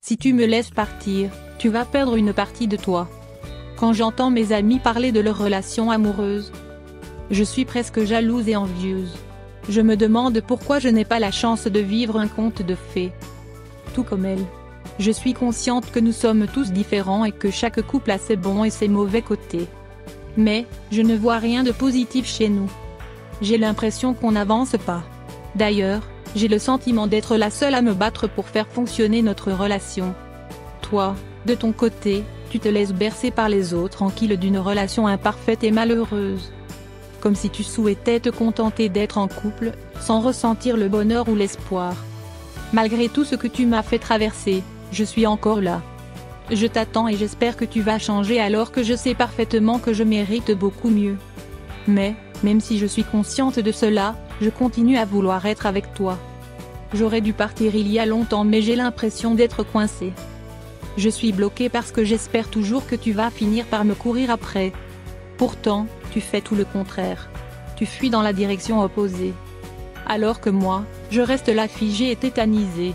Si tu me laisses partir, tu vas perdre une partie de toi. Quand j'entends mes amis parler de leur relation amoureuse, je suis presque jalouse et envieuse. Je me demande pourquoi je n'ai pas la chance de vivre un conte de fées. Tout comme elle. Je suis consciente que nous sommes tous différents et que chaque couple a ses bons et ses mauvais côtés. Mais, je ne vois rien de positif chez nous. J'ai l'impression qu'on n'avance pas. D'ailleurs, j'ai le sentiment d'être la seule à me battre pour faire fonctionner notre relation. Toi, de ton côté, tu te laisses bercer par les autres tranquilles d'une relation imparfaite et malheureuse. Comme si tu souhaitais te contenter d'être en couple, sans ressentir le bonheur ou l'espoir. Malgré tout ce que tu m'as fait traverser, je suis encore là. Je t'attends et j'espère que tu vas changer alors que je sais parfaitement que je mérite beaucoup mieux. Mais, même si je suis consciente de cela, je continue à vouloir être avec toi. J'aurais dû partir il y a longtemps mais j'ai l'impression d'être coincée. Je suis bloquée parce que j'espère toujours que tu vas finir par me courir après. Pourtant, tu fais tout le contraire. Tu fuis dans la direction opposée. Alors que moi, je reste là figée et tétanisée.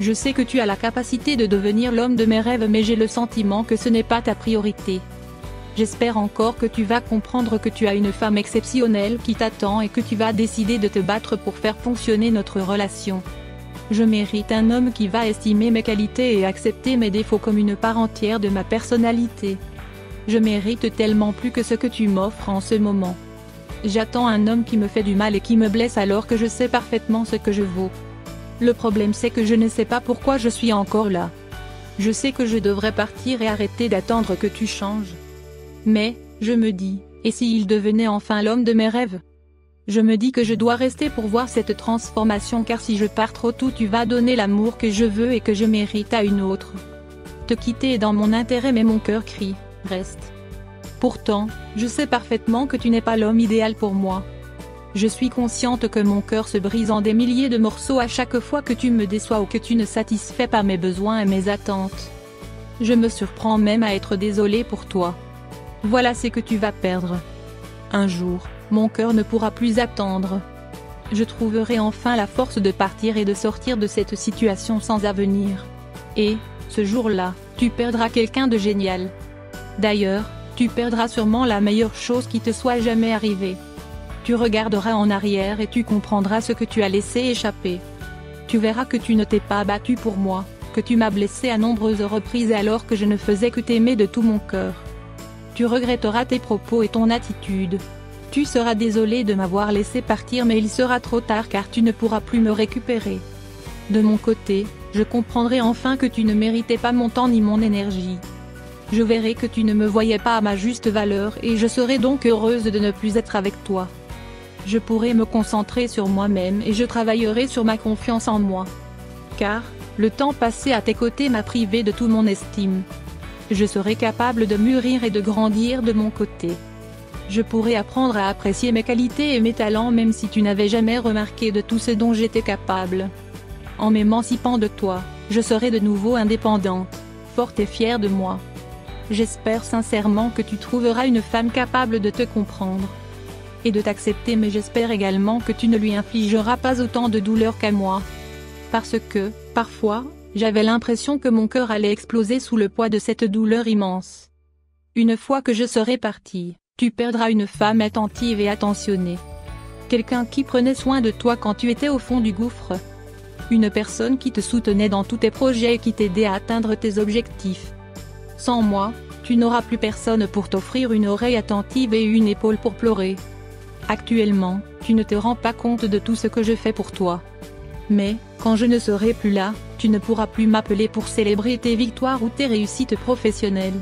Je sais que tu as la capacité de devenir l'homme de mes rêves mais j'ai le sentiment que ce n'est pas ta priorité. J'espère encore que tu vas comprendre que tu as une femme exceptionnelle qui t'attend et que tu vas décider de te battre pour faire fonctionner notre relation. Je mérite un homme qui va estimer mes qualités et accepter mes défauts comme une part entière de ma personnalité. Je mérite tellement plus que ce que tu m'offres en ce moment. J'attends un homme qui me fait du mal et qui me blesse alors que je sais parfaitement ce que je vaux. Le problème c'est que je ne sais pas pourquoi je suis encore là. Je sais que je devrais partir et arrêter d'attendre que tu changes. Mais, je me dis, et s'il devenait enfin l'homme de mes rêves? Je me dis que je dois rester pour voir cette transformation car si je pars trop tôt tu vas donner l'amour que je veux et que je mérite à une autre. Te quitter est dans mon intérêt mais mon cœur crie, reste. Pourtant, je sais parfaitement que tu n'es pas l'homme idéal pour moi. Je suis consciente que mon cœur se brise en des milliers de morceaux à chaque fois que tu me déçois ou que tu ne satisfais pas mes besoins et mes attentes. Je me surprends même à être désolée pour toi. Voilà ce que tu vas perdre. Un jour, mon cœur ne pourra plus attendre. Je trouverai enfin la force de partir et de sortir de cette situation sans avenir. Et, ce jour-là, tu perdras quelqu'un de génial. D'ailleurs, tu perdras sûrement la meilleure chose qui te soit jamais arrivée. Tu regarderas en arrière et tu comprendras ce que tu as laissé échapper. Tu verras que tu ne t'es pas battu pour moi, que tu m'as blessé à nombreuses reprises alors que je ne faisais que t'aimer de tout mon cœur. Tu regretteras tes propos et ton attitude. Tu seras désolé de m'avoir laissé partir mais il sera trop tard car tu ne pourras plus me récupérer. De mon côté, je comprendrai enfin que tu ne méritais pas mon temps ni mon énergie. Je verrai que tu ne me voyais pas à ma juste valeur et je serai donc heureuse de ne plus être avec toi. Je pourrai me concentrer sur moi-même et je travaillerai sur ma confiance en moi. Car, le temps passé à tes côtés m'a privé de toute mon estime. Je serai capable de mûrir et de grandir de mon côté. Je pourrai apprendre à apprécier mes qualités et mes talents même si tu n'avais jamais remarqué de tout ce dont j'étais capable. En m'émancipant de toi, je serai de nouveau indépendante, forte et fière de moi. J'espère sincèrement que tu trouveras une femme capable de te comprendre et de t'accepter mais j'espère également que tu ne lui infligeras pas autant de douleur qu'à moi. Parce que, parfois, j'avais l'impression que mon cœur allait exploser sous le poids de cette douleur immense. Une fois que je serai partie, tu perdras une femme attentive et attentionnée. Quelqu'un qui prenait soin de toi quand tu étais au fond du gouffre. Une personne qui te soutenait dans tous tes projets et qui t'aidait à atteindre tes objectifs. Sans moi, tu n'auras plus personne pour t'offrir une oreille attentive et une épaule pour pleurer. Actuellement, tu ne te rends pas compte de tout ce que je fais pour toi. Mais, quand je ne serai plus là, tu ne pourras plus m'appeler pour célébrer tes victoires ou tes réussites professionnelles.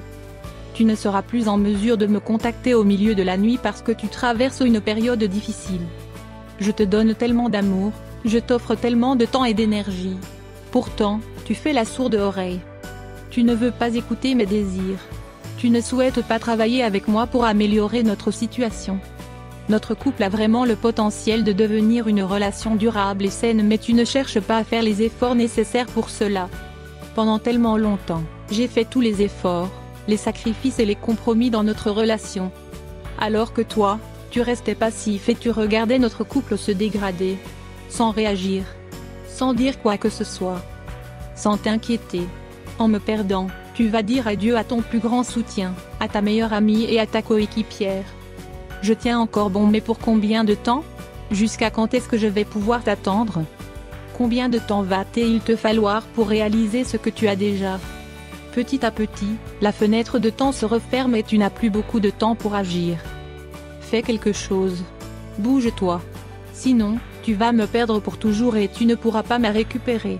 Tu ne seras plus en mesure de me contacter au milieu de la nuit parce que tu traverses une période difficile. Je te donne tellement d'amour, je t'offre tellement de temps et d'énergie. Pourtant, tu fais la sourde oreille. Tu ne veux pas écouter mes désirs. Tu ne souhaites pas travailler avec moi pour améliorer notre situation. Notre couple a vraiment le potentiel de devenir une relation durable et saine mais tu ne cherches pas à faire les efforts nécessaires pour cela. Pendant tellement longtemps, j'ai fait tous les efforts, les sacrifices et les compromis dans notre relation. Alors que toi, tu restais passif et tu regardais notre couple se dégrader. Sans réagir. Sans dire quoi que ce soit. Sans t'inquiéter. En me perdant, tu vas dire adieu à ton plus grand soutien, à ta meilleure amie et à ta coéquipière. Je tiens encore bon, mais pour combien de temps? Jusqu'à quand est-ce que je vais pouvoir t'attendre? Combien de temps va-t-il te falloir pour réaliser ce que tu as déjà? Petit à petit, la fenêtre de temps se referme et tu n'as plus beaucoup de temps pour agir. Fais quelque chose. Bouge-toi. Sinon, tu vas me perdre pour toujours et tu ne pourras pas me récupérer.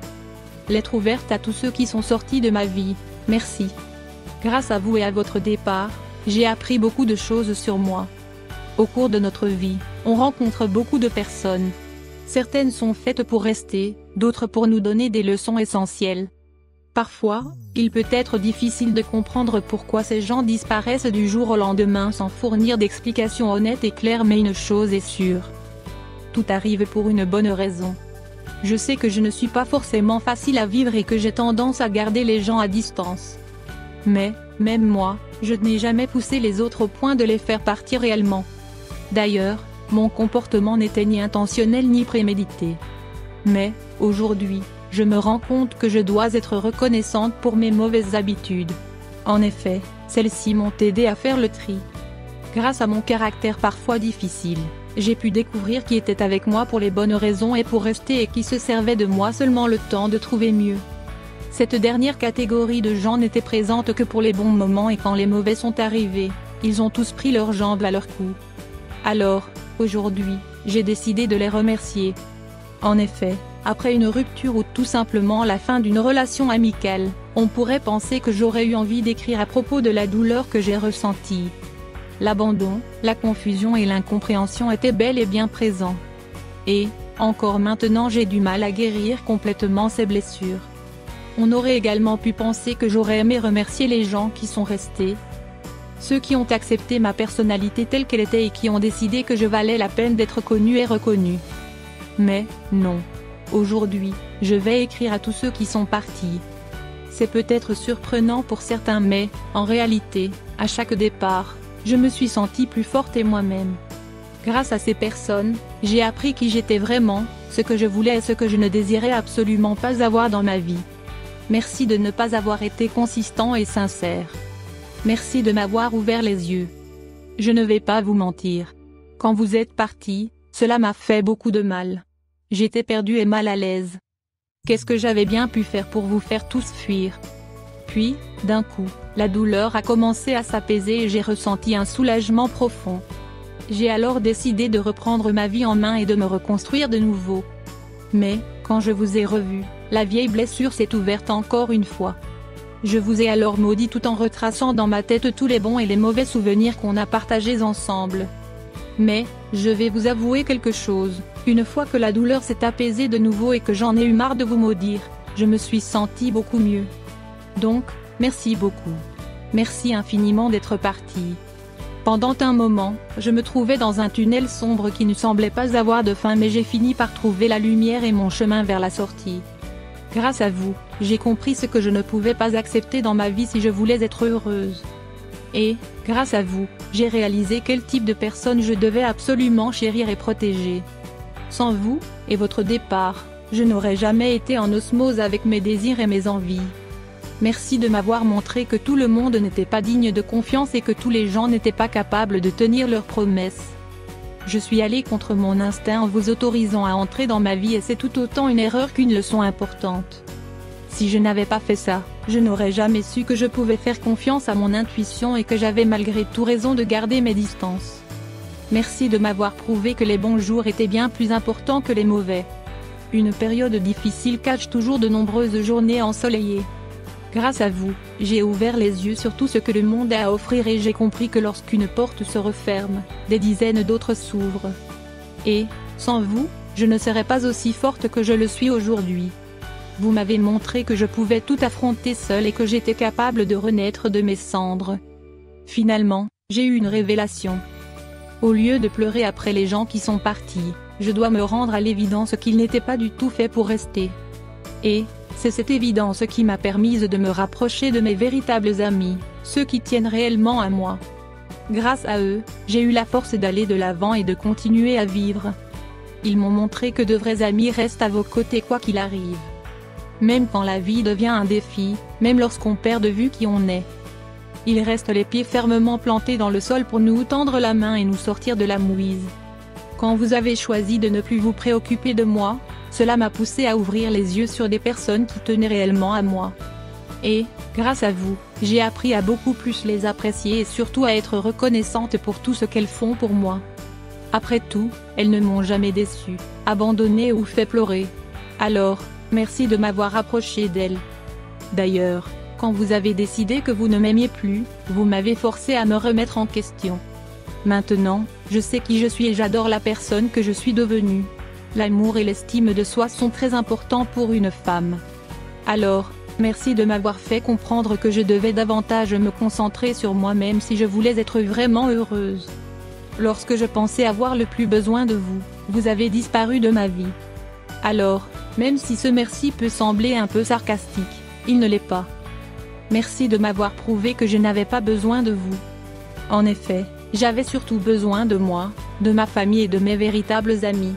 Lettre ouverte à tous ceux qui sont sortis de ma vie, merci. Grâce à vous et à votre départ, j'ai appris beaucoup de choses sur moi. Au cours de notre vie, on rencontre beaucoup de personnes. Certaines sont faites pour rester, d'autres pour nous donner des leçons essentielles. Parfois, il peut être difficile de comprendre pourquoi ces gens disparaissent du jour au lendemain sans fournir d'explications honnêtes et claires, mais une chose est sûre. Tout arrive pour une bonne raison. Je sais que je ne suis pas forcément facile à vivre et que j'ai tendance à garder les gens à distance. Mais, même moi, je n'ai jamais poussé les autres au point de les faire partir réellement. D'ailleurs, mon comportement n'était ni intentionnel ni prémédité. Mais, aujourd'hui, je me rends compte que je dois être reconnaissante pour mes mauvaises habitudes. En effet, celles-ci m'ont aidé à faire le tri. Grâce à mon caractère parfois difficile, j'ai pu découvrir qui était avec moi pour les bonnes raisons et pour rester et qui se servait de moi seulement le temps de trouver mieux. Cette dernière catégorie de gens n'était présente que pour les bons moments et quand les mauvais sont arrivés, ils ont tous pris leurs jambes à leur cou. Alors, aujourd'hui, j'ai décidé de les remercier. En effet, après une rupture ou tout simplement la fin d'une relation amicale, on pourrait penser que j'aurais eu envie d'écrire à propos de la douleur que j'ai ressentie. L'abandon, la confusion et l'incompréhension étaient bel et bien présents. Et, encore maintenant j'ai du mal à guérir complètement ces blessures. On aurait également pu penser que j'aurais aimé remercier les gens qui sont restés. Ceux qui ont accepté ma personnalité telle qu'elle était et qui ont décidé que je valais la peine d'être connu et reconnu. Mais, non. Aujourd'hui, je vais écrire à tous ceux qui sont partis. C'est peut-être surprenant pour certains mais, en réalité, à chaque départ, je me suis sentie plus forte et moi-même. Grâce à ces personnes, j'ai appris qui j'étais vraiment, ce que je voulais et ce que je ne désirais absolument pas avoir dans ma vie. Merci de ne pas avoir été consistant et sincère. Merci de m'avoir ouvert les yeux. Je ne vais pas vous mentir. Quand vous êtes partis, cela m'a fait beaucoup de mal. J'étais perdue et mal à l'aise. Qu'est-ce que j'avais bien pu faire pour vous faire tous fuir? Puis, d'un coup, la douleur a commencé à s'apaiser et j'ai ressenti un soulagement profond. J'ai alors décidé de reprendre ma vie en main et de me reconstruire de nouveau. Mais, quand je vous ai revu, la vieille blessure s'est ouverte encore une fois. Je vous ai alors maudit tout en retraçant dans ma tête tous les bons et les mauvais souvenirs qu'on a partagés ensemble. Mais, je vais vous avouer quelque chose, une fois que la douleur s'est apaisée de nouveau et que j'en ai eu marre de vous maudire, je me suis sentie beaucoup mieux. Donc, merci beaucoup. Merci infiniment d'être parti. Pendant un moment, je me trouvais dans un tunnel sombre qui ne semblait pas avoir de fin, mais j'ai fini par trouver la lumière et mon chemin vers la sortie. Grâce à vous, j'ai compris ce que je ne pouvais pas accepter dans ma vie si je voulais être heureuse. Et, grâce à vous, j'ai réalisé quel type de personne je devais absolument chérir et protéger. Sans vous, et votre départ, je n'aurais jamais été en osmose avec mes désirs et mes envies. Merci de m'avoir montré que tout le monde n'était pas digne de confiance et que tous les gens n'étaient pas capables de tenir leurs promesses. Je suis allée contre mon instinct en vous autorisant à entrer dans ma vie et c'est tout autant une erreur qu'une leçon importante. Si je n'avais pas fait ça, je n'aurais jamais su que je pouvais faire confiance à mon intuition et que j'avais malgré tout raison de garder mes distances. Merci de m'avoir prouvé que les bons jours étaient bien plus importants que les mauvais. Une période difficile cache toujours de nombreuses journées ensoleillées. Grâce à vous, j'ai ouvert les yeux sur tout ce que le monde a à offrir et j'ai compris que lorsqu'une porte se referme, des dizaines d'autres s'ouvrent. Et, sans vous, je ne serais pas aussi forte que je le suis aujourd'hui. Vous m'avez montré que je pouvais tout affronter seule et que j'étais capable de renaître de mes cendres. Finalement, j'ai eu une révélation. Au lieu de pleurer après les gens qui sont partis, je dois me rendre à l'évidence qu'ils n'étaient pas du tout faits pour rester. Et, c'est cette évidence qui m'a permise de me rapprocher de mes véritables amis, ceux qui tiennent réellement à moi. Grâce à eux, j'ai eu la force d'aller de l'avant et de continuer à vivre. Ils m'ont montré que de vrais amis restent à vos côtés quoi qu'il arrive. Même quand la vie devient un défi, même lorsqu'on perd de vue qui on est. Il reste les pieds fermement plantés dans le sol pour nous tendre la main et nous sortir de la mouise. Quand vous avez choisi de ne plus vous préoccuper de moi, cela m'a poussé à ouvrir les yeux sur des personnes qui tenaient réellement à moi. Et, grâce à vous, j'ai appris à beaucoup plus les apprécier et surtout à être reconnaissante pour tout ce qu'elles font pour moi. Après tout, elles ne m'ont jamais déçue, abandonnée ou fait pleurer. Alors, merci de m'avoir approché d'elles. D'ailleurs, quand vous avez décidé que vous ne m'aimiez plus, vous m'avez forcé à me remettre en question. Maintenant, je sais qui je suis et j'adore la personne que je suis devenue. L'amour et l'estime de soi sont très importants pour une femme. Alors, merci de m'avoir fait comprendre que je devais davantage me concentrer sur moi-même si je voulais être vraiment heureuse. Lorsque je pensais avoir le plus besoin de vous, vous avez disparu de ma vie. Alors, même si ce merci peut sembler un peu sarcastique, il ne l'est pas. Merci de m'avoir prouvé que je n'avais pas besoin de vous. En effet, j'avais surtout besoin de moi, de ma famille et de mes véritables amis.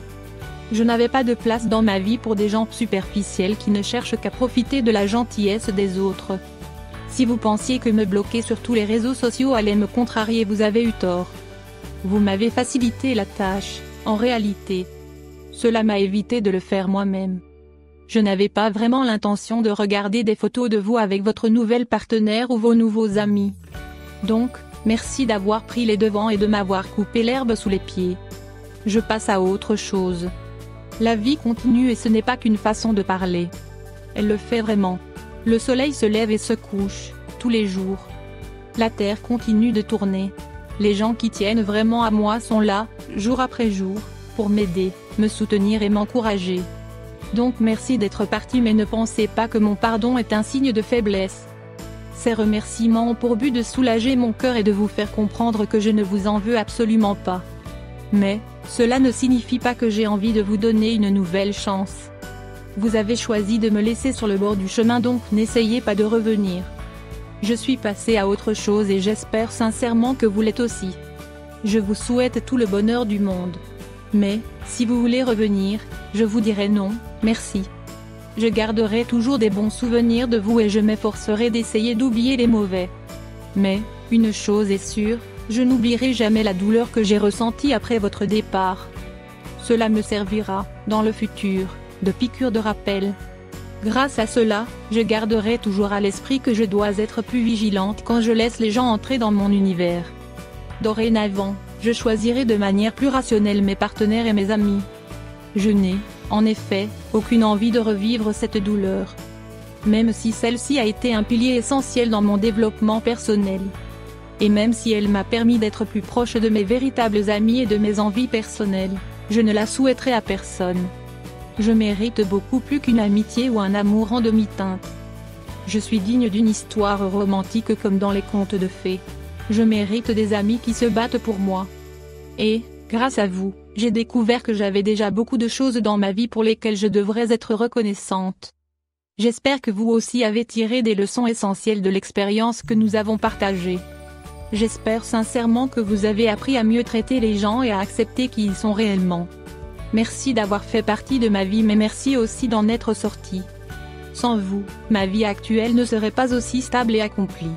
Je n'avais pas de place dans ma vie pour des gens superficiels qui ne cherchent qu'à profiter de la gentillesse des autres. Si vous pensiez que me bloquer sur tous les réseaux sociaux allait me contrarier, vous avez eu tort. Vous m'avez facilité la tâche, en réalité. Cela m'a évité de le faire moi-même. Je n'avais pas vraiment l'intention de regarder des photos de vous avec votre nouvelle partenaire ou vos nouveaux amis. Donc, merci d'avoir pris les devants et de m'avoir coupé l'herbe sous les pieds. Je passe à autre chose. La vie continue et ce n'est pas qu'une façon de parler. Elle le fait vraiment. Le soleil se lève et se couche, tous les jours. La terre continue de tourner. Les gens qui tiennent vraiment à moi sont là, jour après jour, pour m'aider, me soutenir et m'encourager. Donc merci d'être parti, mais ne pensez pas que mon pardon est un signe de faiblesse. Ces remerciements ont pour but de soulager mon cœur et de vous faire comprendre que je ne vous en veux absolument pas. Mais, cela ne signifie pas que j'ai envie de vous donner une nouvelle chance. Vous avez choisi de me laisser sur le bord du chemin, donc n'essayez pas de revenir. Je suis passé à autre chose et j'espère sincèrement que vous l'êtes aussi. Je vous souhaite tout le bonheur du monde. Mais, si vous voulez revenir, je vous dirai non, merci. Je garderai toujours des bons souvenirs de vous et je m'efforcerai d'essayer d'oublier les mauvais. Mais, une chose est sûre, je n'oublierai jamais la douleur que j'ai ressentie après votre départ. Cela me servira, dans le futur, de piqûre de rappel. Grâce à cela, je garderai toujours à l'esprit que je dois être plus vigilante quand je laisse les gens entrer dans mon univers. Dorénavant, je choisirai de manière plus rationnelle mes partenaires et mes amis. Je n'ai, en effet, aucune envie de revivre cette douleur. Même si celle-ci a été un pilier essentiel dans mon développement personnel. Et même si elle m'a permis d'être plus proche de mes véritables amis et de mes envies personnelles, je ne la souhaiterai à personne. Je mérite beaucoup plus qu'une amitié ou un amour en demi-teinte. Je suis digne d'une histoire romantique comme dans les contes de fées. Je mérite des amis qui se battent pour moi. Et, grâce à vous, j'ai découvert que j'avais déjà beaucoup de choses dans ma vie pour lesquelles je devrais être reconnaissante. J'espère que vous aussi avez tiré des leçons essentielles de l'expérience que nous avons partagée. J'espère sincèrement que vous avez appris à mieux traiter les gens et à accepter qui ils sont réellement. Merci d'avoir fait partie de ma vie, mais merci aussi d'en être sorti. Sans vous, ma vie actuelle ne serait pas aussi stable et accomplie.